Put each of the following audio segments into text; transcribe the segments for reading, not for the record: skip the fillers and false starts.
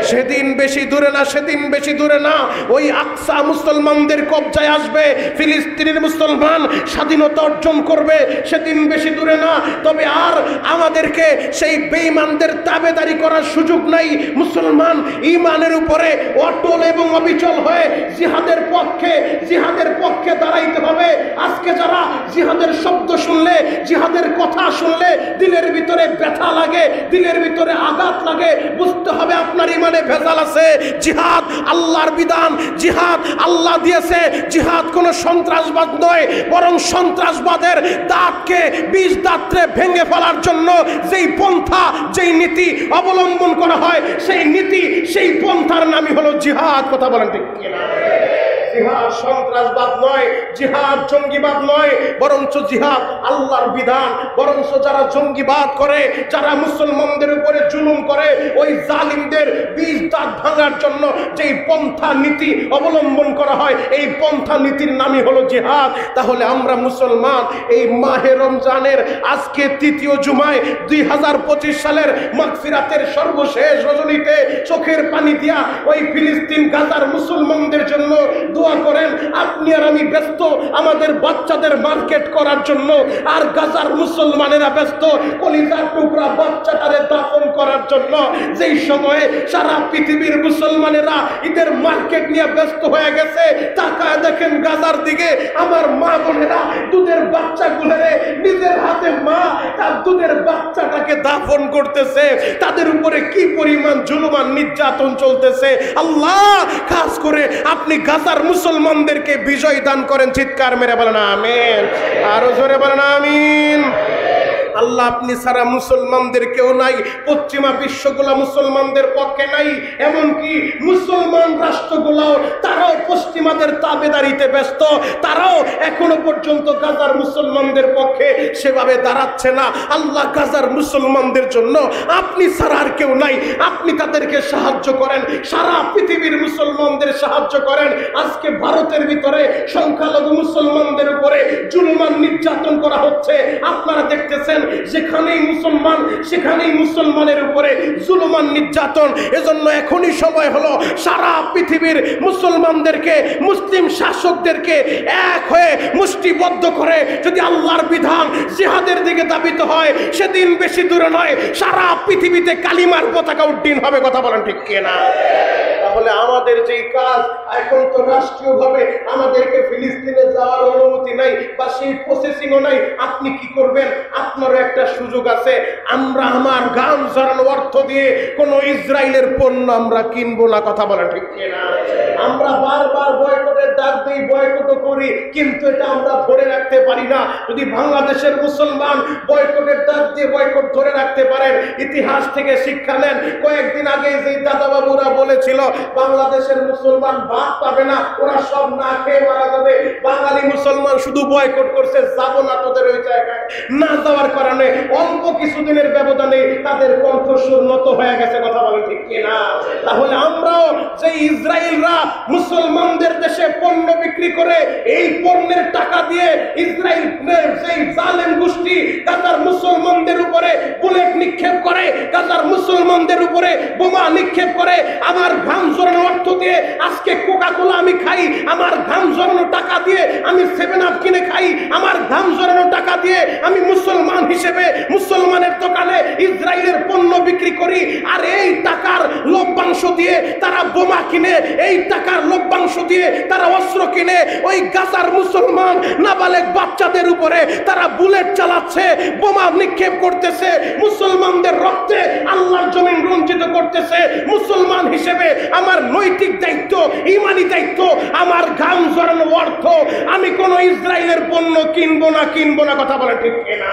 সেদিন বেশি দূরে না, সেদিন বেশি দূরে না, ওই আকসা মুসলমানদের কবজায় আসবে, ফিলিস্তিনের মুসলমান স্বাধীনতা অর্জন করবে, সেদিন বেশি দূরে না। তবে আর আমাদেরকে সেই বেঈমানদের তাবেদারি করার সুযোগ নাই। মুসলমান ঈমানের উপরে অটল এবং অবিচল হয়ে জিহাদের পক্ষে দাঁড়াইতে হবে। আজকে যারা জিহাদের শব্দ শুনলে, জিহাদের কথা শুনলে দিলের ভিতরে ব্যথা লাগে, দিলের ভিতরে আঘাত লাগে, বুঝতে হবে আপনার ঈমানে ভেজাল আছে। জিহাদ আল্লাহর বিধান, জিহাদ আল্লাহ দিয়েছে। জিহাদ কোনো সন্ত্রাসবাদ নয়, বরং সন্ত্রাসবাদের দাঁতকে বিষ দাঁতরে ভেঙে ফেলার জন্য যেই পন্থা, যেই নীতি অবলম্বন করা হয়, সেই নীতি, সেই পন্থার নামই হলো জিহাদ। কথা বলেন ঠিক কিনা? জিহাদ সন্ত্রাসবাদ নয়, জিহাদ জঙ্গিবাদ নয়, বরঞ্চ জিহাদ আল্লাহর বিধান। বরঞ্চ যারা জঙ্গিবাদ করে, যারা মুসলমানদের উপরে জুলুম করে, ওই জালিমদের বীজ দাঁত ভাঙার জন্য যেই পন্থা নীতি অবলম্বন করা হয়, এই পন্থা নীতির নামই হলো জিহাদ। তাহলে আমরা মুসলমান এই মাহে রমজানের আজকে তৃতীয় জুমায় 2025 সালের মাগফিরাতের সর্বশেষ রজনীতে চোখের পানি দিয়া ওই ফিলিস্তিন গাজার মুসলমানদের জন্য দোয়া করেন। আপনি আর আমি ব্যস্ত আমাদের বাচ্চাদের মার্কেট করার জন্য, আর গাজার মুসলমানেরা ব্যস্ত কলিজার টুকরা বাচ্চাটারে দাফন করার জন্য। যেই সময়ে সারা পৃথিবীর মুসলমানেরা ঈদের মার্কেট নিয়ে ব্যস্ত হয়ে গেছে, তাকায় দেখেন গাজার দিকে আমার মা বোনেরা দুধের বাচ্চাগুলোরে নিজের হাতে মা তার দুধের বাচ্চাটাকে দাফন করতেছে। তাদের উপরে কি পরিমাণ জুলুম আর নির্যাতন চলতেছে। আল্লাহ খাস করে আপনি গাজার মুসলমানদেরকে বিজয় দান করেন। চিৎকার মেরে বলেন আমিন, আরো জোরে বলেন আমিন। আল্লাহ আপনি ছাড়া মুসলমানদের কেউ নাই, পশ্চিমা বিশ্বগুলা মুসলমানদের পক্ষে নাই, এমনকি মুসলমান রাষ্ট্রগুলাও তারাও পশ্চিমাদের তাবেদারিতে ব্যস্ত, তারাও এখনো পর্যন্ত গাজার মুসলমানদের পক্ষে সেভাবে দাঁড়াচ্ছে না। আল্লাহ গাজার মুসলমানদের জন্য আপনি ছাড়া আর কেউ নাই, আপনি তাদেরকে সাহায্য করেন, সারা পৃথিবীর মুসলমানদের সাহায্য করেন। আজকে ভারতের ভিতরে সংখ্যালঘু মুসলমানদের উপরে জুলুমান নির্যাতন করা হচ্ছে, আপনারা দেখতেছেন। যেখানেই মুসলমান সেখানেই মুসলমানের উপরে জুলুমান নির্যাতন। এজন্য এখনই সময় হলো সারা পৃথিবীর মুসলমানদেরকে, মুসলিম শাসকদেরকে এক হয়ে মুষ্টিবদ্ধ করে যদি আল্লাহর বিধান জিহাদের দিকে দাবিত হয়, সেদিন বেশি দূরে নয়, সারা পৃথিবীতে কালিমার পতাকা উড্ডীন হবে। কথা বলেন ঠিক কিনা? তাহলে আমাদের যেই কাজ, এখন তো রাষ্ট্রীয়ভাবে আমাদেরকে ফিলিস্তিনে যাওয়ার অনুমতি নাই বা সেই প্রসেসিংও নাই। আপনি কি করবেন? আপনারও একটা সুযোগ আছে। আমরা আমার গান ঝরানো অর্থ দিয়ে কোনো ইসরায়েলের পণ্য আমরা কিনবো না। কথা বলেন ঠিক কিনা? আমরা বারবার বয়কটের ডাক দিই, বয়কটও করি, কিন্তু এটা আমরা ধরে রাখতে পারি না। যদি বাংলাদেশের মুসলমান বয়কটের ডাক দিয়ে বয়কট ধরে রাখতে পারেন, ইতিহাস থেকে শিক্ষা নেন। কয়েকদিন আগে যে দাদা বাবুরা বলেছিল বাংলাদেশের মুসলমান ভাত পাবে না, ওরা সব না খেয়ে মারা যাবে, বাঙালি মুসলমান শুধু বয়কট করছে, যাব না তোদের ওই জায়গায়। না যাওয়ার কারণে অল্প কিছুদিনের ব্যবধানে তাদের কণ্ঠস্বর নত হয়ে গেছে। কথা বলেন ঠিক কিনা? তাহলে আমরাও যে ইসরায়েলরা মুসলমানদের দেশে পণ্য বিক্রি করে, এই পণ্যের টাকা দিয়ে ইসরায়েলের সেই জালেম গোষ্ঠী গাজার মুসলমানদের উপরে বুলেট নিক্ষেপ করে, গাজার মুসলমানদের উপরে বোমা নিক্ষেপ করে, আমার ঘাম ঝরানো অর্থ দিয়ে আজকে কোকা কোলা আমি খাই, আমার ঘাম ঝরানো টাকা দিয়ে আমি 7 আপ কিনে খাই, আমার ঘাম ঝরানো টাকা দিয়ে আমি মুসলমান হিসেবে মুসলমানের দোকানে ইসরায়েলের পণ্য বিক্রি করি। আর এই টাকার লভ্যাংশ দিয়ে তারা বোমা কিনে, এই টাকার লভ্যাংশ দিয়ে তারা অস্ত্র কিনে, ওই গাজার মুসলমান নাবালেগ বাচ্চাদের উপরে তারা বুলেট চালাচ্ছে, বোমা নিক্ষেপ করতেছে, মুসলমানদের রক্তে আল্লাহর জমিন রঞ্জিত করতেছে। মুসলমান হিসেবে আমার নৈতিক দায়িত্ব, ইমানি দায়িত্ব, আমার ঘাম ঝরানো অর্থ আমি কোন ইসরায়েলের পণ্য কিনবো না। কথা বলে ঠিক কিনা?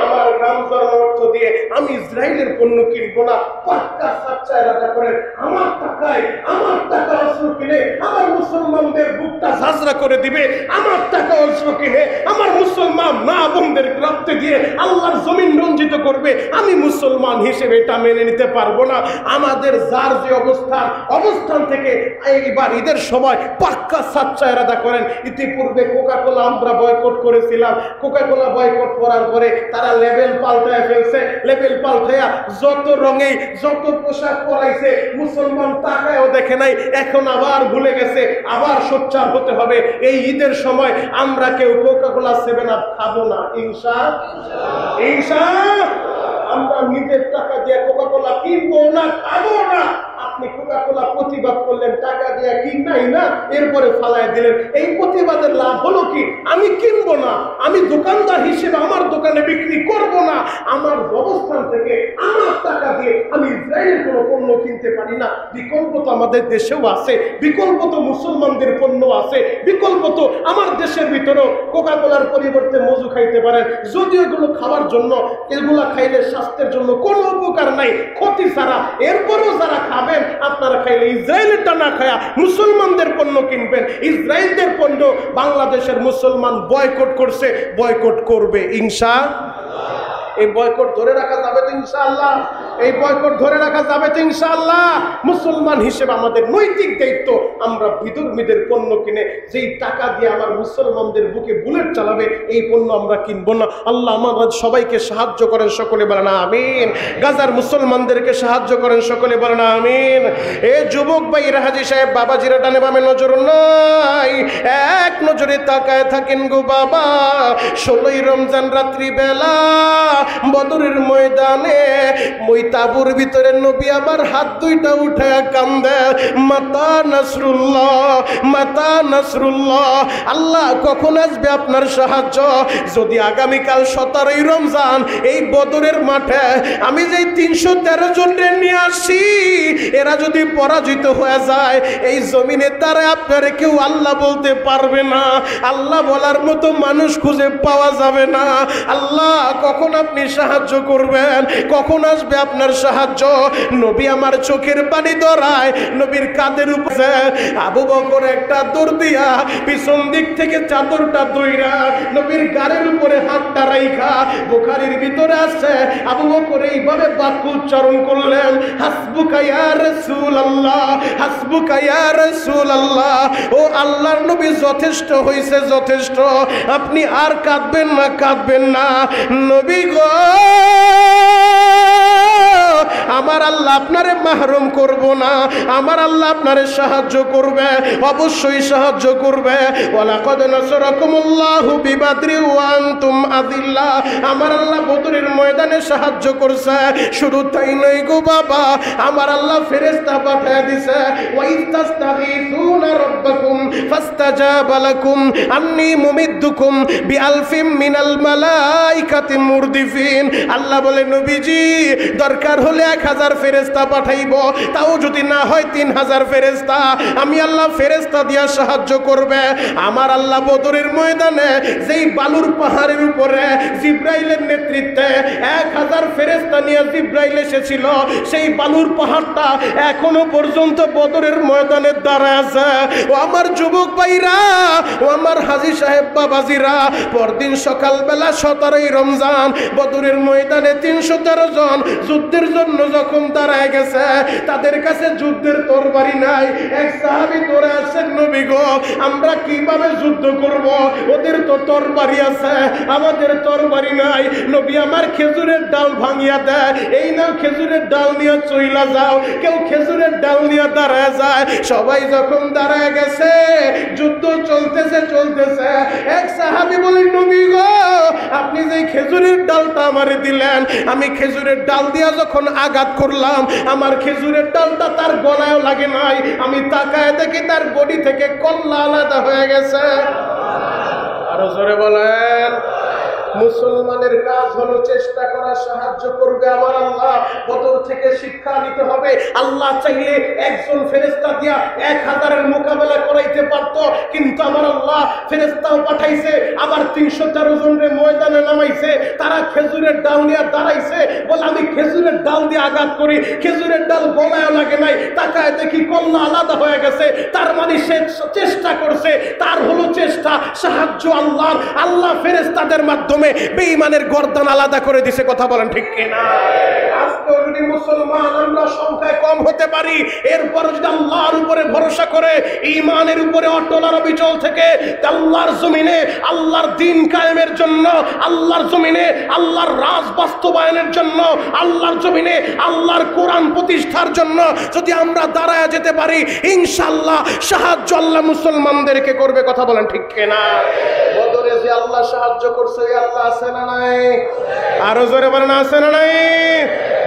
আমার ঘাম ঝরানো অর্থ দিয়ে আমি ইসরায়েলের পণ্য কিনবো না। পাক্কা সাচ্চা এলাকা করেন, আমার টাকায় আমার টাকা অস্ত্র কিনে আমার মুসলমানদের বুকটা ঝাঁঝরা করে দিবে, আমার টাকা অংশ কিনে আমার মুসলমান মা বোনদের রক্তে দিয়ে আল্লাহর জমিন রঞ্জিত করবে, আমি মুসলমান হিসেবে এটা মেনে নিতে পারবো না। আমাদের যার যে অবস্থান থেকে এইবার ঈদের সময় পাক্কা সাচ্চা এরাদা করেন। ইতিপূর্বে কোকা কোলা আমরা বয়কট করেছিলাম, কোকা কোলা বয়কট করার পরে তারা লেভেল পাল্টায় ফেলছে, লেভেল পাল্টায়া যত রঙেই যত পোশাক পরাইছে মুসলমান তাকায়ও দেখে নাই, এখন আবার ভুলে গেছে, আবার সোচ্চার হতে হবে। এই ঈদের সময় আমরা কেউ কোকা কোলা 7 আপ খাবো না, ইনশাআল্লাহ। আমরা নিজের টাকা দিয়ে কোকা কোলা কিনবো না, খাবো না। আপনি কোকা কোলা প্রতিবাদ করলেন, টাকা দিয়ে কিনাই না, এরপরে ফালায় দিলেন। এই প্রতিবাদের লাভ হলো কি? আমি কিনবো না, আমি দোকানদার হিসেবে আমার দোকানে বিক্রি করব না, আমার অবস্থান থেকে আমার টাকা দিয়ে আমি ইসরায়েলের কোনো পণ্য কিনতে পারি না। বিকল্প তো আমাদের দেশেও আছে, বিকল্প তো মুসলমানদের পণ্য আছে, বিকল্প তো আমার দেশের ভিতরেও কোকা কোলার পরিবর্তে মজু খাইতে পারেন। যদিও এগুলো খাওয়ার জন্য, এগুলা খাইলে স্বাস্থ্যের জন্য কোনো উপকার নাই, ক্ষতি ছাড়া, এরপরও যারা খাবেন আপনারা খাইলে ইসরায়েলেরটা না খায়া মুসলমানদের পণ্য কিনবেন। ইসরায়েলদের পণ্য বাংলাদেশের মুসলমান বয়কট করছে, বয়কট করবে ইনশাআল্লাহ। এই বয়কট ধরে রাখা যাবে তো ইনশাআল্লাহ, এই বয়কট ধরে রাখা যাবে তো ইনশাআল্লাহ। মুসলমান হিসেবে আমাদের নৈতিক দায়িত্ব, আমরা বিধর্মীদের পণ্য কিনে যেই টাকা দিয়ে আমার মুসলমানদের বুকে বুলেট চালাবে এই পণ্য আমরা কিনবো না। আল্লাহ আমাদের সবাইকে সাহায্য করেন, সকলে বলেন আমিন। গাজার মুসলমানদেরকে সাহায্য করেন, সকলে বলেন আমিন। এ যুবক ভাইরা, হাজী সাহেব বাবাজিরা ডানে বামে নজর নাই, এক নজরে তাকায় থাকেন গো বাবা। 16ই রমজান রাত্রি বেলা বদরের ময়দানে ওই তাবুর ভিতরে নবী আবার হাত দুইটা উঠায় কান্দে, মাতা নাসরুল্লাহ, মাতা নাসরুল্লাহ, আল্লাহ কখন আসবে আপনার সাহায্য? যদি আগামীকাল 17ই রমজান এই বদরের মাঠে আমি যেই 313 জনকে নিয়ে আসি, এরা যদি পরাজিত হয়ে যায়, এই জমিনের দ্বারা আপনারা কেউ আল্লাহ বলতে পারবে না, আল্লাহ বলার মতো মানুষ খুঁজে পাওয়া যাবে না। আল্লাহ কখন আপনি সাহায্য করবেন, কখন আসবে আপনার সাহায্য? নবী আমার চোখের পানি ধরায় নবীর কাঁধের উপরে আবু বকর একটা দৌড় দিয়া পিছন দিক থেকে চাদরটা দইরা নবীর গাড়ির উপরে হাতটা রাইখা, বুখারীর ভিতরে আছে আবু বকর এইভাবে বাক্য উচ্চারণ করলেন, হাসবুকা ইয়া রাসূলুল্লাহ, হাসবুকা ইয়া রাসূলুল্লাহ। ও আল্লাহর নবী যথেষ্ট হইছে, যথেষ্ট, আপনি আর কাঁদবেন না, কাঁদবেন না। নবী গো, আমার আল্লাহ আপনারে মাহরুম করব না, আমার আল্লাহ আপনারে সাহায্য করবে, অবশ্যই সাহায্য করবে। ওয়ালাকাদ নাসারাকুমুল্লাহু বিবাদরি ওয়া আনতুম আযিল্লা, আমার আল্লাহ বদরের ময়দানে সাহায্য করছে। শুধু তাই নয় গো বাবা, আমার আল্লাহ ফেরেশতা পাঠিয়ে দিয়েছে, ওয়া ইস্তাগীসুনা রাব্বাকুম ফাস্তাজাবা লাকুম আন্নী মুমিদ্দুকুম বিআলফিম মিনাল মালাইকাতি মুরদিফিন। আল্লাহ বলে নবীজি দরকার হলে 1000 ফেরেশতা পাঠাইব, তাও যদি না হয় 3000 ফেরেশতা, আমি আল্লাহ ফেরেশতা দিয়া সাহায্য করবে। আমার আল্লাহ বদরের ময়দানে যেই বালুর পাহাড়ের উপরে জিব্রাইলের নেতৃত্বে 1000 ফেরেশতা নিয়ে জিব্রাইল এসেছিল, সেই বালুর পাহাড়টা এখনো পর্যন্ত বদরের ময়দানে দাঁড়ায় আছে। ও আমার যুবক ভাইরা, ও আমার হাজী সাহেব বাবাজিরা, পরদিন সকালবেলা 17ই রমজান বদরের ময়দানে 313 জন যুদ্ধের জন্য যখন দাঁড়ায় গেছে, তাদের কাছে যুদ্ধের তরবারি নাই। এক সাহাবী দৌড়ে আসেন, নবী গো আমরা কিভাবে যুদ্ধ করব? ওদের তো তরবারি আছে, আমাদের তরবারি নাই। নবী আমার খেজুরের ডাল ভাঙিয়া দেয়, এই নাও খেজুরের ডাল নিয়ে চইলা যাও। কেউ খেজুরের ডাল নিয়ে দাঁড়ায় যায়। সবাই যখন দাঁড়ায় গেছে, যুদ্ধ চলতেছে চলতেছে, এক সাহাবী বলেন, নবী গো আপনি যে খেজুরের ডালটা আমারে দিলেন, আমি খেজুরের ডাল দিয়া যখন আঘাত করলাম, আমার খেজুরের ডালটা তার গলায়ও লাগে নাই। আমি তাকায় দেখি তার বডি থেকে কল্লা আলাদা হয়ে গেছে। আরো জোরে বলেন। মুসলমানের কাজ হলো চেষ্টা করা, সাহায্য করবে আমার আল্লাহ। বদর থেকে শিক্ষা নিতে হবে। আল্লাহ চাইলে একজন ফেরেশতা দিয়া 1000-এর মোকাবেলা করাইতে পারতো, কিন্তু আমার আল্লাহ ফেরেশতাও পাঠাইছে, আবার 313 জনের ময়দানে নামাইছে। তারা খেজুরের ডাল নিয়ে দাঁড়াইছে, বলে আমি খেজুরের ডাল দিয়ে আঘাত করি, খেজুরের ডাল গলায় লাগে নাই, তাকায় দেখি কল্লা আলাদা হয়ে গেছে। তার মানে সে চেষ্টা করছে, তার হলো চেষ্টা, সাহায্য আল্লাহ। আল্লাহ ফেরেশতাদের মাধ্যমে বেঈমানের গর্দান আলাদা করে দিছে। কথা বলেন ঠিক কিনা? আজকে যদি মুসলমান আমরা সংখ্যায় কম হতে পারি, এরপর যদি আল্লাহর উপরে ভরসা করে ঈমানের উপরে অটল আর অবিচল থেকে আল্লাহর জমিনে আল্লাহর দ্বীন কায়েমের জন্য, আল্লাহর জমিনে আল্লাহর রাজ বাস্তবায়নের জন্য, আল্লাহর জমিনে আল্লাহর কোরআন প্রতিষ্ঠার জন্য যদি আমরা দাঁড়ায় যেতে পারি, ইনশাআল্লাহ সাহায্য আল্লাহ মুসলমানদেরকে করবে। কথা বলেন ঠিক কিনা? বদরে যে আল্লাহ সাহায্য করছে, ওই আল্লাহ আছে না নাই? আরো জোরে বলেন, আছে না নাই?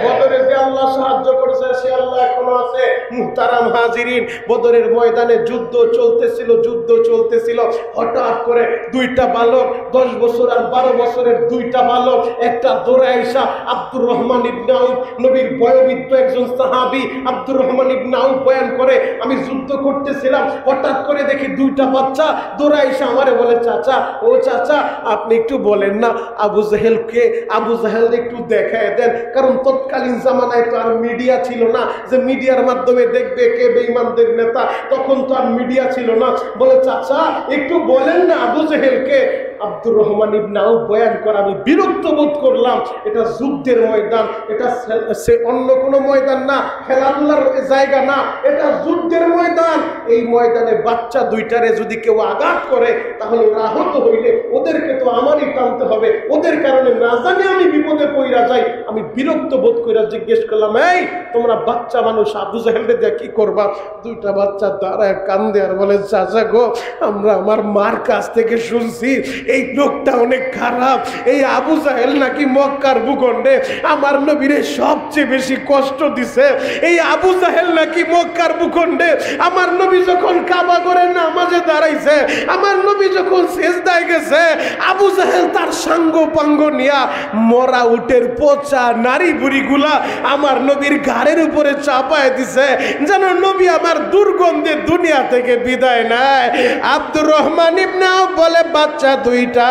বদরে যে আল্লাহ সাহায্য করছে, সে আল্লাহ এখনো আছে। মুহতারাম হাজিরিন, বদরের ময়দানে যুদ্ধ চলতেছিল। হঠাৎ করে দুইটা বালক, 10 বছর আর 12 বছরের দুইটা বালক, একটা দৌড়ে আইসা আব্দুর রহমান ইবনে আউফ, নবীর বয়োবৃদ্ধ একজন সাহাবী আব্দুর রহমান ইবনে আউফ বয়ান করে, আমি যুদ্ধ করতেছিলাম, হঠাৎ করে দেখি দুইটা বাচ্চা দৌড়ে আইসা আমারে বলে, চাচা, ও চাচা, আপনি একটু বলেন না আবু জাহেলকে, আবু জাহেল একটু দেখায় দেন। কারণ তৎকালীন জামানায় তো আর মিডিয়া ছিল না যে মিডিয়ার মাধ্যমে দেখবে কে বেঈমানদের নেতা, তখন তো আর মিডিয়া ছিল না। বলে, চাচা একটু বলেন না আবু জাহেলকে। আব্দুর রহমান ইবনে আউফ বয়ান করে, আমি বিরক্ত বোধ করলাম। এটা যুদ্ধের ময়দান, এটা সে অন্য কোনো ময়দান না, খেলাধুলার জায়গা না, এটা যুদ্ধের ময়দান। এই ময়দানে বাচ্চা দুইটারে যদি কেউ আঘাত করে, তাহলে ওরা আহত হইলে ওদেরকে তো আমারই টানতে হবে, ওদের কারণে না জানি আমি বিপদে পইরা যাই। আমি বিরক্ত বোধ করে জিজ্ঞেস করলাম, এই তোমরা বাচ্চা মানুষ, আবু জাহেলকে দিয়ে কি করবা? দুইটা বাচ্চা দাঁড়ায় কান্দে আর বলে, চাচা গো, আমরা আমার মার কাছ থেকে শুনছি এই লোকটা অনেক খারাপ, এই আবু জাহেল নাকি মক্কার ভূখণ্ডে আমার নবীরে সবচেয়ে বেশি কষ্ট দিছে। এই আবু জাহেল নাকি মক্কার ভূখণ্ডে আমার নবী যখন কাবা করে নামাজে দাঁড়াইছে, আমার নবী যখন সিজদায় গেছে, আবু জাহেল তার সাঙ্গ পাঙ্গ নিয়া মরা উটের পচা নারী বুড়িগুলা আমার নবীর ঘাড়ের উপরে চাপায় দিছে, যেন নবী আমার দুর্গন্ধে দুনিয়া থেকে বিদায় নেয়। আব্দুর রহমান ইবনে আউফ বলে, বাচ্চা দুইটা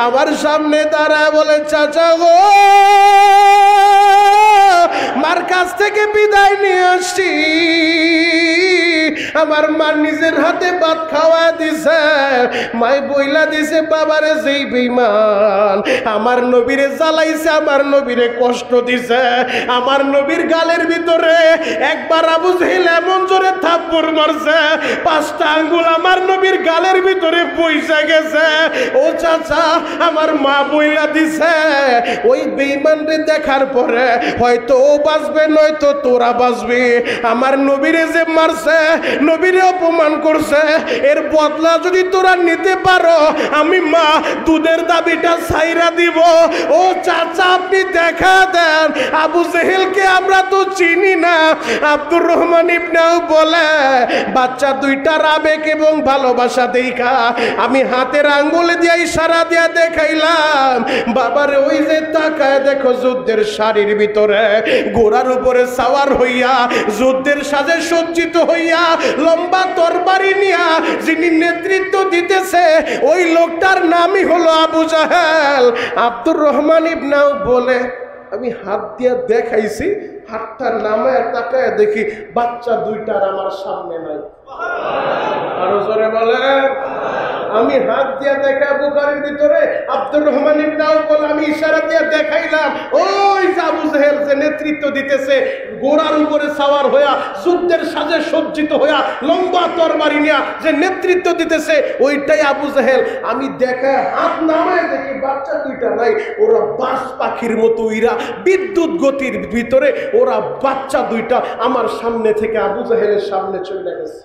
আমার সামনে দাঁড়ায় বলে, চাচা গো, মার কাছ থেকে বিদায় নিয়ে আসছি, আমার মা নিজের হাতে ভাত খাওয়া দিছে, মাই বইলা দিছে বাবারে যেই বেঈমান আমার নবীরে জ্বালাইছে, আমার নবীরে কষ্ট দিছে, আমার নবীর গালের ভিতরে একবার আবু জাহেল এমন জোরে থাপ্পড় মারছে, 5টা আঙ্গুল আমার নবীর গালের ভিতরে পয়সা গেছে। ও চাচা, আমার মা বইলা দিছে, ওই বেঈমানরে দেখার পরে হয়তো ও বাঁচবে, নয়তো তোরা বাঁচবি। আমার নবীরে যে মারছে, নবীরে অপমান করছে, এর বদলা যদি তোরা নিতে পারো, আমি মা দুধের দাবিটা ছাইরা দিব। ও চাচা, আপনি দেখা দেন, আবু জাহেলকে আমরা তো চিনি না। আব্দুর রহমান ইবনে আউফ বলে, বাচ্চা দুইটার আবেগ এবং ভালোবাসা দেখা আমি হাতের আঙ্গুলে দিয়ে ইশারা দিয়া দেখাইলাম, বাবারে ওই যে তাকায় দেখো, যুদ্ধের শাড়ির ভিতরে ঘোড়ার উপরে সাওয়ার হইয়া, যুদ্ধের সাজে সজ্জিত হইয়া, লম্বা তরবারি নিয়া যিনি নেতৃত্ব দিতেছে, ওই লোকটার নামই হলো আবু জাহেল। আব্দুর রহমান ইবনে আউফ বলে, আমি হাত দিয়া দেখাইছি, হাতটা নামায় তাকায় দেখি বাচ্চা দুইটার আমার সামনে নাই। আরো জোরে বলে, আমি হাত দিয়া দেখা, বুখারীর ভিতরে আব্দুর রহমান ইবনে আউফ বলে, আমি ইশারা দিয়া দেখাইলাম, ওই যে আবু জাহেল যে নেতৃত্ব দিতেছে, ঘোড়ার উপরে সাওয়ার হইয়া, যুদ্ধের সাজে সজ্জিত হইয়া, লম্বা তরবারি নিয়া যে নেতৃত্ব দিতেছে, ওইটাই আবু জাহেল। আমি দেখা হাত নামায় দেখি বাচ্চা দুইটা নাই, ওরা বাস পাখির মতো উইরা বিদ্যুৎ গতির ভিতরে ওরা বাচ্চা দুইটা আমার সামনে থেকে আবু জাহেলের সামনে চলে গেছে।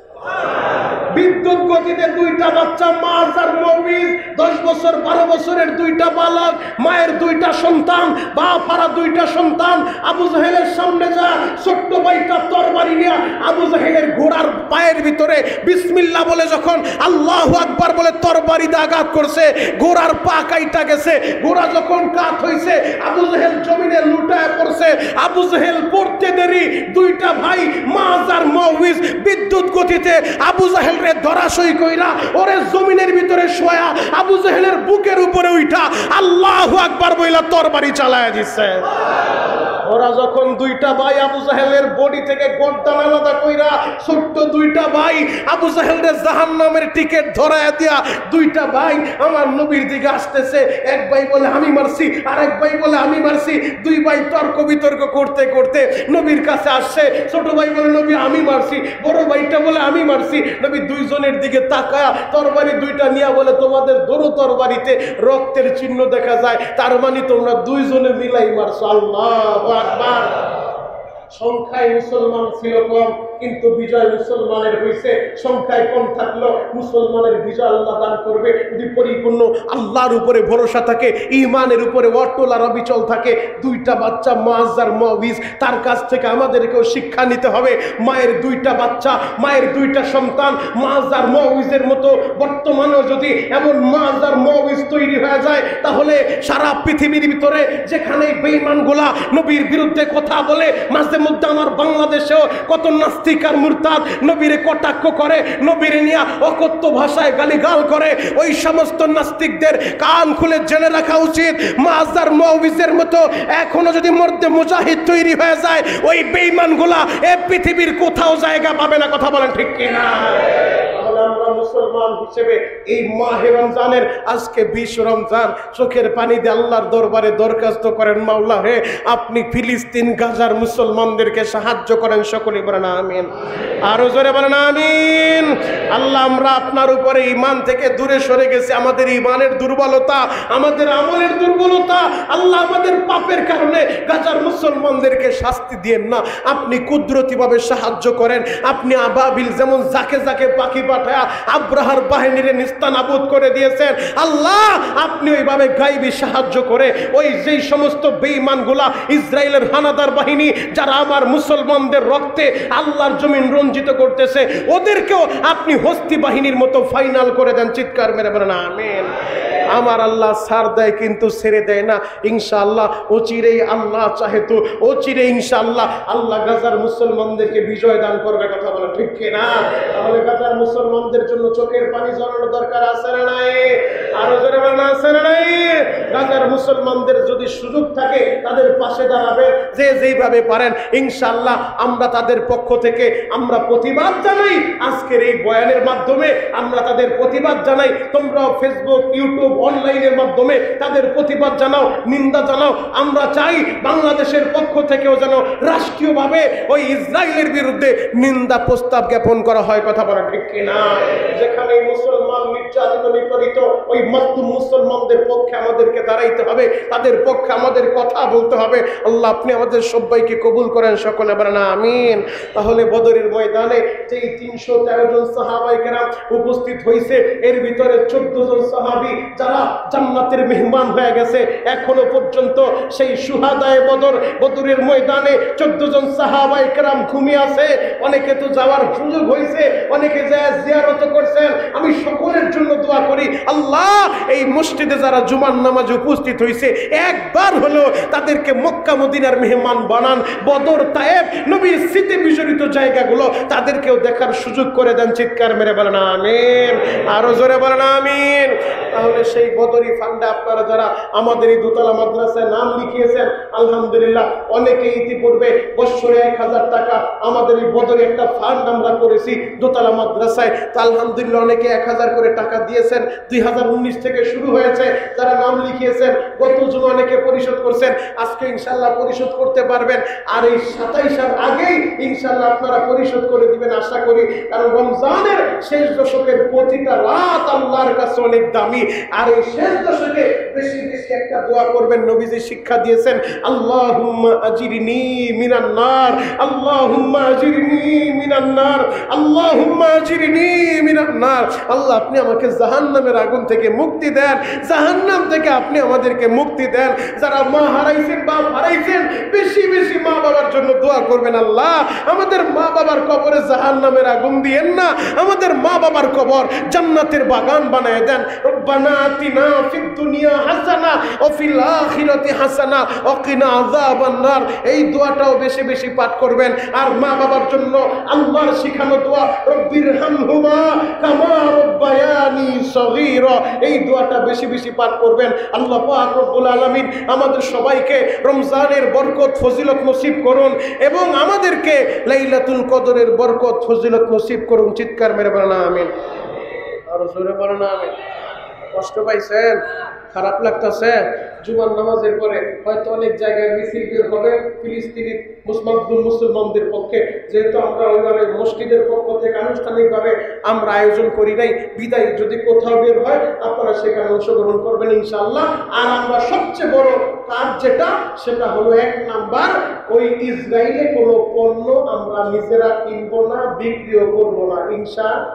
বিদ্যুৎ গতিতে দুইটা বাচ্চা মাস আর মৌবিজ 10 বছর 12 বছরের দুইটা বালক, মায়ের দুইটা সন্তান, বাপ হারা দুইটা সন্তান। আবু জাহেলের সামনে যা ছোট্ট ভাইটা তরবারি নিয়ে আবু জাহেলের ঘোড়ার পায়ের ভিতরে বিসমিল্লাহ বলে যখন আল্লাহু আকবার বলে তরবারি দিয়ে আঘাত করছে, ঘোড়ার পা কাইটা গেছে। ঘোড়া যখন কাত হইছে আবু জাহেল জমিনে লুটায় পড়ছে। আবু জাহেল পড়তে দেরি, দুইটা ভাই মাস আর মৌবিজ বিদ্যুৎ গতিতে আবু জাহেল ধরাশয়ী কইরা ওরে জমিনের ভিতরে শোয়া আবু জাহেলের বুকের উপরে উঠা আল্লাহু আকবার বইলা তরবারি চালায়া দিচ্ছে। ওরা যখন দুইটা ভাই আবু জাহেলের বডি থেকে গর্দান আলাদা কইরা ছোট্ট দুইটা ভাই আবু জাহেলের জাহান্নামের টিকিট ধরায়া দিয়া দুইটা ভাই আমার নবীর দিকে আসতেছে। এক ভাই বলে আমি মারছি, আর এক ভাই বলে আমি মারছি। দুই ভাই তর্ক বিতর্ক করতে করতে নবীর কাছে আসছে। ছোট ভাই বলে নবী আমি মারছি, বড় ভাইটা বলে আমি মারছি। নবী দুইজনের দিকে তাকায়া তরবারি দুইটা নিয়া বলে তোমাদের দোনো তরবারিতে রক্তের চিহ্ন দেখা যায়, তার মানে তোমরা দুইজনে মিলাই মারছো। আল্লাহু আকবার। সংখ্যায় মুসলমান ছিল কম, কিন্তু বিজয় মুসলমানের হয়েছে। সংখ্যায় কম থাকলো মুসলমানের বিজয় আল্লাহ দান করবে যদি পরিপূর্ণ আল্লাহর উপরে ভরসা থাকে, ঈমানের উপরে অটল আর অবিচল থাকে। দুইটা বাচ্চা মাস আর মৌবিজ, তার কাছ থেকে আমাদেরকেও শিক্ষা নিতে হবে। মায়ের দুইটা বাচ্চা, মায়ের দুইটা সন্তান মাস আর মৌবিজের মতো বর্তমানেও যদি এমন মাস আর মৌবিজ তৈরি হয়ে যায়, তাহলে সারা পৃথিবীর ভিতরে যেখানে বেঈমানগুলা নবীর বিরুদ্ধে কথা বলে, মাঝে মধ্যে আমার বাংলাদেশেও কত নাস্তিক আর মুরতাদ নবীরে কটাক্ষ করে, নবীরে নিয়ে অকথ্য ভাষায় গালিগাল করে, ওই সমস্ত নাস্তিকদের কান খুলে জেনে রাখা উচিত মাজার মৌবিজের মতো এখনো যদি মর্দে মুজাহিদ তৈরি হয়ে যায়, ওই বেঈমানগুলা এই পৃথিবীর কোথাও জায়গা পাবে না। কথা বলেন ঠিক কিনা? আমরা মুসলমান হিসেবে এই মাহে রমজানের আজকে 20 রমজান চোখের পানি দিয়ে আল্লাহর দরবারে দরখাস্ত করেন, মাওলা হে আপনি ফিলিস্তিন গাজার মুসলমানদেরকে সাহায্য করেন। সকলে বলেন আমিন, আরো জোরে বলেন আমিন। আল্লাহ আমরা আপনার উপরে ঈমান থেকে দূরে সরে গেছি, আমাদের ঈমানের দুর্বলতা, আমাদের আমলের দুর্বলতা, আল্লাহ আমাদের পাপের কারণে গাজার মুসলমানদেরকে শাস্তি দিয়েন না, আপনি কুদরতিভাবে সাহায্য করেন। আপনি আবাবিল যেমন যাকে যাকে পাখি পাঠায় আব্রাহার বাহিনীরে নিস্তানাবুদ করে দিয়েছেন, আল্লাহ আপনি ওইভাবে গায়বী সাহায্য করে ওই যেই সমস্ত বেঈমানগুলা ইসরায়েলের হানাদার বাহিনী যারা আমার মুসলমানদের রক্তে আল্লাহর জমিন রঞ্জিত করতেছে, ওদেরকেও আপনি হস্তি বাহিনীর মতো ফাইনাল করে দেন। চিৎকার মেরে বলেন আমিন। আমার আল্লাহ ছাড় দেয় কিন্তু ছেড়ে দেয় না। ইনশাআল্লাহ অচিরেই আল্লাহ চাহে তো অচিরে ইনশাআল্লাহ আল্লাহ গাজার মুসলমানদেরকে বিজয় দান করবে। কথা বলে ঠিক কিনা? তাহলে গাজার মুসলমানদের জন্য চোখের পানি ঝরানো দরকার আছে না নাই? আরো জোরে বলেন আছে না নাই? গাজার মুসলমানদের যদি সুযোগ থাকে তাদের পাশে দাঁড়াবেন যে যেইভাবে পারেন। ইনশাআল্লাহ আমরা তাদের পক্ষ থেকে আমরা প্রতিবাদ জানাই। আজকের এই বয়ানের মাধ্যমে আমরা তাদের প্রতিবাদ জানাই। তোমরাও ফেসবুক, ইউটিউব, অনলাইনের মাধ্যমে তাদের প্রতিবাদ জানাও, নিন্দা জানাও। আমরা চাই বাংলাদেশের পক্ষ থেকেও যেন রাষ্ট্রীয়ভাবে ওই ইসরায়েলের বিরুদ্ধে নিন্দা প্রস্তাব জ্ঞাপন করা হয়। কথা বলা ঠিক কিনা? যেখানে মুসলমান নির্যাতিত নিপীড়িত ওই মাসলুম মুসলমানদের পক্ষে আমাদেরকে দাঁড়াইতে হবে, তাদের পক্ষে আমাদের কথা বলতে হবে। আল্লাহ আপনি আমাদের সবাইকে কবুল করেন। সকলে বলেন আমিন। তাহলে বদরের ময়দানে যে 313 জন সাহাবায়ে কেরাম উপস্থিত হয়েছে, এর ভিতরে 14 জন সাহাবী যারা জান্নাতের মেহমান হয়ে গেছে। এখনো পর্যন্ত সেই শুহাদায়ে বদর, বদরের ময়দানে 14 জন সাহাবায়ে কেরাম ঘুমিয়ে আছে। অনেকে তো যাওয়ার সুযোগ হয়েছে, অনেকে যায় জিয়ারত করছেন। আমি সকলের জন্য দোয়া করি, আল্লাহ এই মসজিদে যারা জুমার নামাজে উপস্থিত হয়েছে একবার হলো তাদেরকে মক্কা মদিনার মেহমান বানান। বদর, তায়েফ, নবীর স্মৃতি বিজড়িত জায়গাগুলো তাদেরকেও দেখার সুযোগ করে দেন। চিৎকার মেরে বলেন আমিন, আরো জোরে বলেন আমিন। তাহলে সেই বদরি ফান্ডে আপনারা যারা আমাদের এই দোতলা মাদ্রাসায় নাম লিখিয়েছেন, আলহামদুলিল্লাহ অনেকে ইতিপূর্বে বৎসরে 1000 টাকা আমাদের এই বদরে একটা ফান্ড আমরা করেছি দোতলা মাদ্রাসায়। তো আলহামদুলিল্লাহ অনেকে 1000 করে টাকা দিয়েছেন। 2019 থেকে শুরু হয়েছে। যারা নাম লিখিয়েছেন গত জুমা অনেকে পরিশোধ করছেন, আজকে ইনশাআল্লাহ পরিশোধ করতে পারবেন। আর এই 27 আগেই ইনশাআল্লাহ আপনারা পরিশোধ করে দিবেন আশা করি। কারণ রমজানের শেষ দশকের প্রতিটা রাত আল্লাহর কাছে অনেক দামি। আর এই শেষ দশকে বেশি বেশি একটা দোয়া করবেন, নবীজি শিক্ষা দিয়েছেন, আল্লাহুম্মা আজিরনি মিনান নার, আল্লাহুম্মা আজিরনি মিনান মিনান নার আল্লাহুম্মা আজিরনি মিনান নার। আল্লাহ আপনি আমাকে জাহান্নামের আগুন থেকে মুক্তি দেন, জাহান্নাম থেকে আপনি আমাদেরকে মুক্তি দেন। যারা মা হারাইছেন, বাপ হারাইছেন, বেশি বেশি মা বাবার জন্য দোয়া করবেন। আল্লাহ আমাদের মা বাবার কবরে জাহান্নামের আগুন দিয়েন না, আমাদের মা বাবার কবর জান্নাতের বাগান বানায় দেন। রব্বানা আতিনা ফিদ দুনিয়া হাসানা ওয়া ফিল আখিরাতি হাসানা ওয়া কিনা আযাবান নার। এই দোয়াটাও বেশি বেশি পাঠ করবেন। আর মা বাবার জন্য আল্লাহর শিখানো দোয়া রব্বিরহামহুমা কামা রব্বায়ানি সগীরা, এই দোয়াটা বেশি বেশি পাঠ করবেন। আল্লাহ পাক রব্বুল আলামিন আমাদের সবাইকে রমজানের বরকত ফজিলত নসিব করুন এবং আমাদেরকে লাইলাতুল কদরের বরকত ফজিলত নসিব করুন। চিৎকার মেরে বলেন আমিন। আর জোরে বলেন আমিন। কষ্ট পাইছেন, খারাপ লাগতেছে? জুমার নামাজের পরে হয়তো অনেক জায়গায় মিছিল বের হবে ফিলিস্তিনি মুসলমানদের পক্ষে, যেহেতু আমরা ওইভাবে মসজিদের পক্ষ থেকে আনুষ্ঠানিকভাবে আমরা আয়োজন করি নাই, বিদায় যদি কোথাও বের হয় আপনারা সেখানে অংশগ্রহণ করবেন ইনশাআল্লাহ। আর আমরা সবচেয়ে বড় কাজ যেটা, সেটা হলো 1 নাম্বার, ওই ইসরায়েলে কোনো পণ্য আমরা নিজেরা কিনবো না, বিক্রিও করবো না ইনশাআল্লাহ।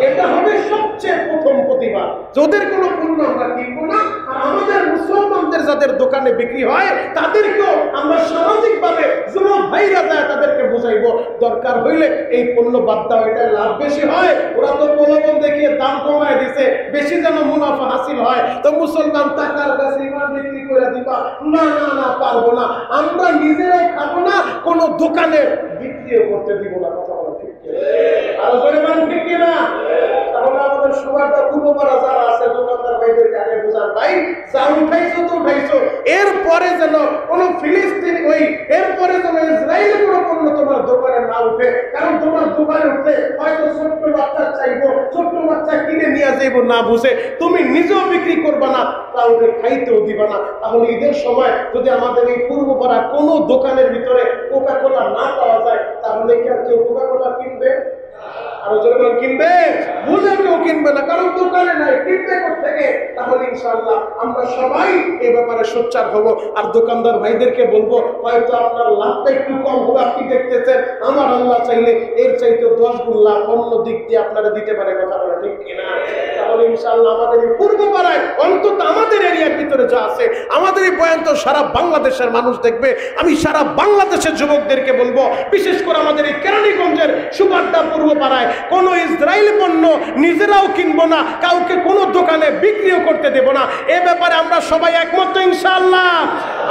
এটা হবে সবচেয়ে প্রথম প্রতিবাদ। ওদের কোনো পণ্য আমরা কিনবো না, আর আমাদের মুসলমানদের যাদের দোকানে বিক্রি হয় তাদেরকেও আমরা সামাজিকভাবে যুবক ভাইরা যায় তাদেরকে বুঝাইবো, দরকার হইলে এই পণ্য বাদ দাও, এটা লাভ বেশি হয়। ওরা তো প্রলোভন দেখিয়ে দাম কমায় দিছে, বেশি যেন মুনাফা হাসিল হয়। তো মুসলমান টাকার কাছে ইমান বিক্রি করে দিবা? না না না, পারবো না। আমরা নিজেরাই খাবো না, কোনো দোকানে বিক্রিও করতে দিব না। কথা বলা ঠিক আর পরিমাণ ঠিক কিনা? তাহলে আমাদের সবারটা পূর্বপাড়া যারা আছে দোকানদার ভাইদেরকে আগে বোঝান, ভাই যা উঠাইছো তো উঠাইছো, এরপরে যেন কোনো ফিলিস্তিন এরপরে যেন ইসরায়েলে কোনো পণ্য তোমার দোকানে না উঠে। কারণ তোমার দোকানে উঠলে হয়তো ছোট্ট বাচ্চা চাইবো, ছোট্ট বাচ্চা কিনে নিয়ে যাইবো না বুঝে, তুমি নিজেও বিক্রি করবা না, কাউকে খাইতেও দিবা না। তাহলে ঈদের সময় যদি আমাদের এই পূর্বপাড়া কোনো দোকানের ভিতরে কোকা কোলা না পাওয়া যায়, তাহলে কি আর কেউ কোকা কোলা কিনবে? আর যখন কিনবে বুঝে কেউ কিনবে না, কারণ দোকানে নাই, কিনবে কোথেকে? তাহলে ইনশাআল্লাহ আমরা সবাই এই ব্যাপারে সোচ্চার হব। আর দোকানদার ভাইদেরকে বলবো, হয়তো আপনার লাভটা একটু কম হবে, আপনি দেখতেছেন, আমার আল্লাহ চাইলে এর চাইতে 10 গুণ লাভ অন্য দিক দিয়ে আপনারা দিতে পারে। কথা বলে ঠিক কিনা? তাহলে ইনশাআল্লাহ আমাদের এই পূর্ব পাড়ায় অন্তত আমাদের এরিয়ার ভিতরে যা আছে, আমাদের এই বয়ান তো সারা বাংলাদেশের মানুষ দেখবে। আমি সারা বাংলাদেশের যুবকদেরকে বলবো, বিশেষ করে আমাদের এই কেরানীগঞ্জের সুবাড্ডা পূর্ব পাড়ায় কোনো ইসরায়েলি পণ্য নিজেরাও কিনবো না, কাউকে কোনো দোকানে বিক্রিও করতে দেব না। এ ব্যাপারে আমরা সবাই একমত ইনশাআল্লাহ।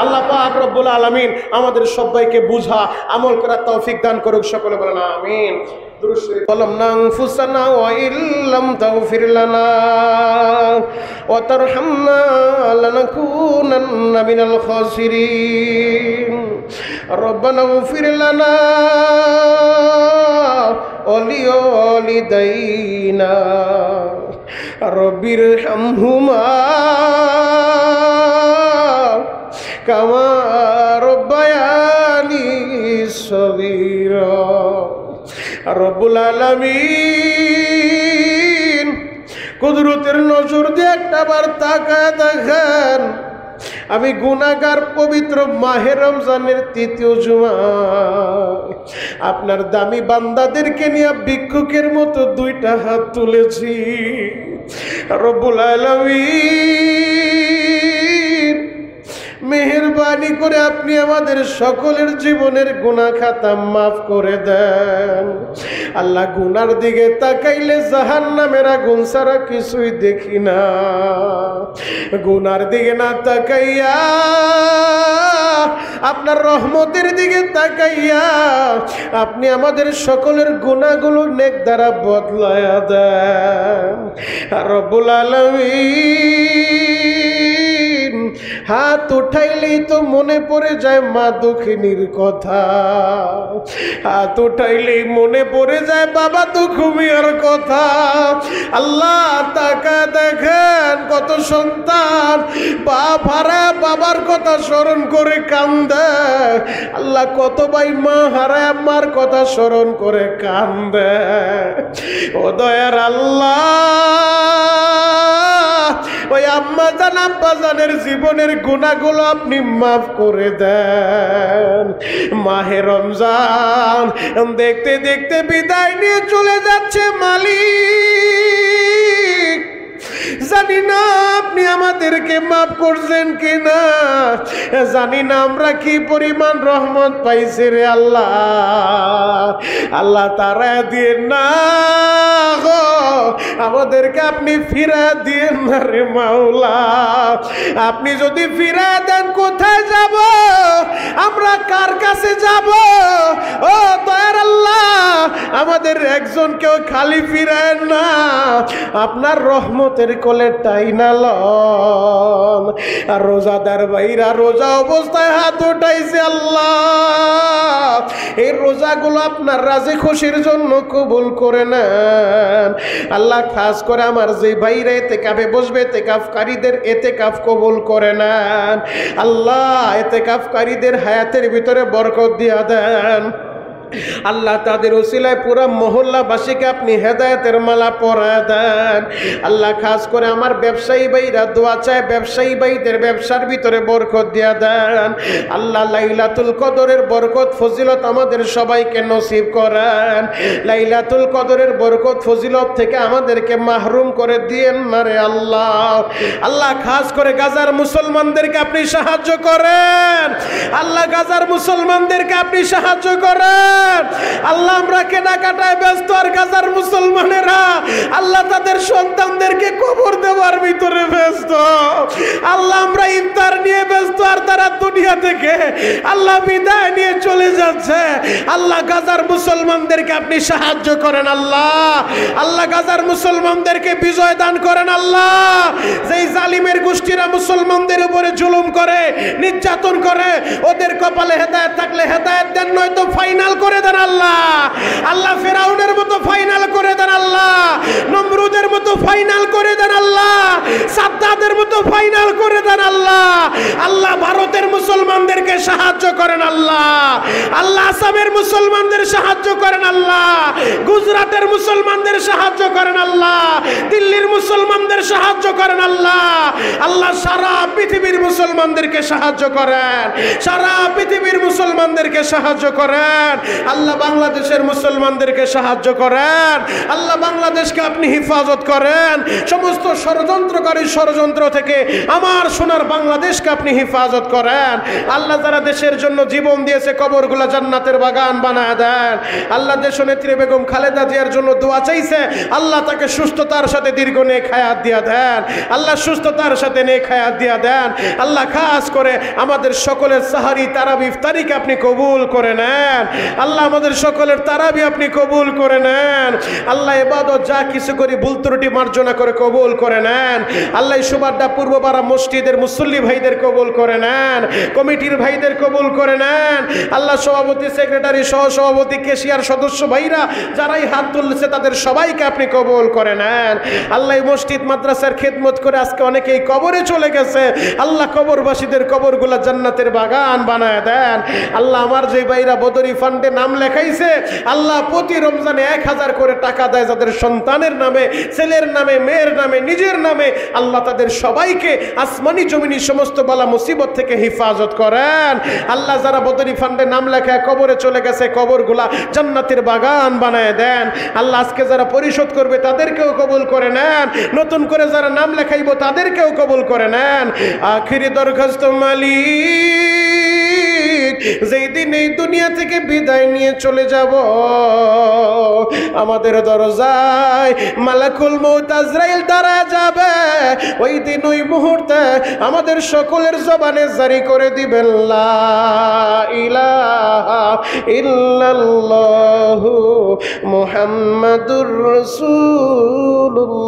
আল্লাহ পাক রব্বুল আলামিন আমাদের সবাইকে বুঝা আমল করার তৌফিক দান করুক। সকলে বলেন আমিন। দুরূদ শরীফ যালামনা আনফুসানা ওয়া ইল্লাম তাগফির লানা ওয়া তারহামনা লানাকুনান্না মিনাল খাসিরিন। রব্বানা ইগফির লানা ওয়ালিওয়ালিদাইনা রব্বিরহামহুমা কামা রব্বায়ানি সগীরা। রব্বুল আলামিন কুদরতের নজর দিয়ে একটা বার তাকায় দেখেন, আমি গুনাহগার পবিত্র মাহে রমজানের ৩য় জুমা আপনার দামি বান্দাদেরকে নিয়ে ভিক্ষুকের মতো 2টা হাত তুলেছি। রব্বুল আলামিন মেহেরবানি করে আপনি আমাদের সকলের জীবনের গুনাহ খাতা মাফ করে দেন। আল্লাহ, গুনার দিকে তাকাইলে জাহান্নামের আগুন ছাড়া কিছুই দেখি না। গুনার দিকে না তাকাইয়া আপনার রহমতের দিকে তাকাইয়া আপনি আমাদের সকলের গুনাহগুলো নেক দ্বারা বদলায়া দেন। রব্বুল আলামিন হাত উঠাইলেই তো মনে পড়ে যায় মা দক্ষিণীর কথা, হাত উঠাইলেই মনে পড়ে যায় বাবা দুখুমিয়ার কথা। আল্লাহ তাকা দেখেন কত সন্তান বাপ হারায় বাবার কথা স্মরণ করে কান্দে। আল্লাহ, কত ভাই মা হারায় মার কথা স্মরণ করে কান্দে। ও দয়ার আল্লাহ, ওই আম্মা জান আব্বা জানের জীবনের গুনাহগুলো আপনি মাফ করে দেন। মাহে রমজান দেখতে দেখতে বিদায় নিয়ে চলে যাচ্ছে মালিক, জানি না আপনি আমাদেরকে মাফ করছেন কিনা, জানি না আমরা কি পরিমাণ রহমত পাইছি রে আল্লাহ। আল্লাহ তারা দিয়ে না গো, আমাদেরকে আপনি ফিরা দিয়েন না রে মাওলা। আপনি যদি ফিরা দেন কোথায় যাব, আমরা কার কাছে যাব? ও দয়ার আল্লাহ, আমাদের একজনকেও খালি ফিরায় না, আপনার রহমতের কোলে টাইনা লন। আর রোজাদার ভাইরা রোজা অবস্থায় হাত উঠাইছে, আল্লাহ এই রোজাগুলো আপনার রাজি খুশির জন্য কবুল করে নেন। আল্লাহ খাস করে আমার যে ভাইরা ইতিকাফে বসবে, ইতিকাফকারীদের ইতিকাফ কবুল করে নেন। আল্লাহ ইতিকাফকারীদের হায়াতের ভিতরে বরকত দিয়া দেন। আল্লাহ তাদের ওসিলায় পুরা মহল্লাবাসীকে আপনি হেদায়েতের মালা পরায় দেন। আল্লাহ খাস করে আমার ব্যবসায়ী ভাইরা দোয়া চায়, ব্যবসায়ী ভাইদের ব্যবসার ভিতরে বরকত দিয়া দেন। আল্লাহ লাইলাতুল কদরের বরকত ফজিলত আমাদের সবাইকে নসিব করেন। লাইলাতুল কদরের বরকত ফজিলত থেকে আমাদেরকে মাহরুম করে দিয়েন না রে আল্লাহ। আল্লাহ খাস করে গাজার মুসলমানদেরকে আপনি সাহায্য করেন। আল্লাহ গাজার মুসলমানদেরকে আপনি সাহায্য করেন। আল্লাহ আমরা কেনাকাটায় ব্যস্ত, আর গাজার মুসলমানেরা আল্লাহ তাদের সন্তানদেরকে কবর দেওয়ার ভিতরে ব্যস্ত। আল্লাহ আমরা ইফতার নিয়ে ব্যস্ত, আর তারা দুনিয়া থেকে আল্লাহ বিদায় নিয়ে চলে যাচ্ছে। আল্লাহ গাজার মুসলমানদেরকে আপনি সাহায্য করেন আল্লাহ। আল্লাহ গাজার মুসলমানদেরকে বিজয় দান করেন আল্লাহ। যেই জালিমের গোষ্ঠীরা মুসলমানদের উপরে জুলুম করে, নির্যাতন করে, ওদের কপালে হেদায়েত থাকলে হেদায়েত দেন, নয়তো ফাইনাল করে দেন আল্লাহ। আল্লাহ ফেরাউনের মতো ফাইনাল করে দেন আল্লাহ, নমরুদের মতো ফাইনাল করে দেন আল্লাহ, সাদ্দাদের মতো ফাইনাল করে দেন আল্লাহ। আল্লাহ ভারতের মুসলমানদেরকে সাহায্য করেন আল্লাহ। আল্লাহ আসামের মুসলমানদের সাহায্য করেন আল্লাহ, গুজরাটের মুসলমানদের সাহায্য করেন আল্লাহ, দিল্লির মুসলমানদের সাহায্য করেন আল্লাহ। আল্লাহ সারা পৃথিবীর মুসলমানদেরকে সাহায্য করেন, সারা পৃথিবীর মুসলমানদেরকে সাহায্য করেন। আল্লাহ বাংলাদেশের মুসলমানদেরকে সাহায্য করেন। আল্লাহ বাংলাদেশকে আপনি হেফাজত করেন, সমস্ত ষড়যন্ত্রকারী ষড়যন্ত্র থেকে আমার সোনার বাংলাদেশকে আপনি হেফাজত করেন। আল্লাহ যারা দেশের জন্য জীবন দিয়েছে, কবরগুলো জান্নাতের বাগান বানায় দেন। আল্লাহ দেশনেত্রী বেগম খালেদা জিয়ার জন্য দোয়া চাইছে, আল্লাহ তাকে সুস্থতার সাথে দীর্ঘ নেক হায়াত দিয়া দেন। আল্লাহ সুস্থতার সাথে নেক হায়াত দিয়া দেন। আল্লাহ খাস করে আমাদের সকলের সাহারি তারাবি ইফতারিকে আপনি কবুল করে নেন। আল্লাহ আমাদের সকলের তারাবি আপনি কবুল করে নেন। আল্লাহ ইবাদত যা কিছু করি ভুল ত্রুটি মার্জনা করে কবুল করে নেন। আল্লাহ সুবাড্ডা পূর্বপাড়া মসজিদের মুসল্লি ভাইদের কবুল করে নেন, কমিটির ভাইদের কবুল করে নেন। আল্লাহ সভাপতি, সেক্রেটারি, সহ সভাপতি, কেশিয়ার সদস্য ভাইরা যারাই হাত তুলছে তাদের সবাইকে আপনি কবুল করে নেন। আল্লাহ মসজিদ মাদ্রাসার খেদমত করে আজকে অনেকেই কবরে চলে গেছে, আল্লাহ কবরবাসীদের কবরগুলা জান্নাতের বাগান বানায় দেন। আল্লাহ আমার যে ভাইরা বদরি ফান্ডে নাম লেখাইছে, আল্লাহ প্রতি রমজানে 1000 করে টাকা দেয় যাদের সন্তানের নামে, ছেলের নামে, মেয়ের নামে, নিজের নামে, আল্লাহ তাদের সবাইকে আসমানি জমিনি সমস্ত বালা মুসিবত থেকে হেফাজত করেন। আল্লাহ যারা বদরি ফান্ডে নাম লেখায় কবরে চলে গেছে, কবরগুলা জান্নাতের বাগান বানায় দেন। আল্লাহ আজকে যারা পরিশোধ করবে তাদেরকেও কবুল করে নেন, নতুন করে যারা নাম লেখাইব তাদেরকেও কবুল করে নেন। আখিরি দরখাস্ত মালিক, যেই দিন এই দুনিয়া থেকে বিদায় নিয়ে চলে যাব, আমাদের দরজায় মালাকুল মউত আজরাইল দাঁড়া যাবে। ওই দিন ওই মুহূর্তে আমাদের সকলের জবানে জারি করে দিবেন লা ইলাহা ইল্লাল্লাহু মুহাম্মাদুর রাসূলুল্লাহ।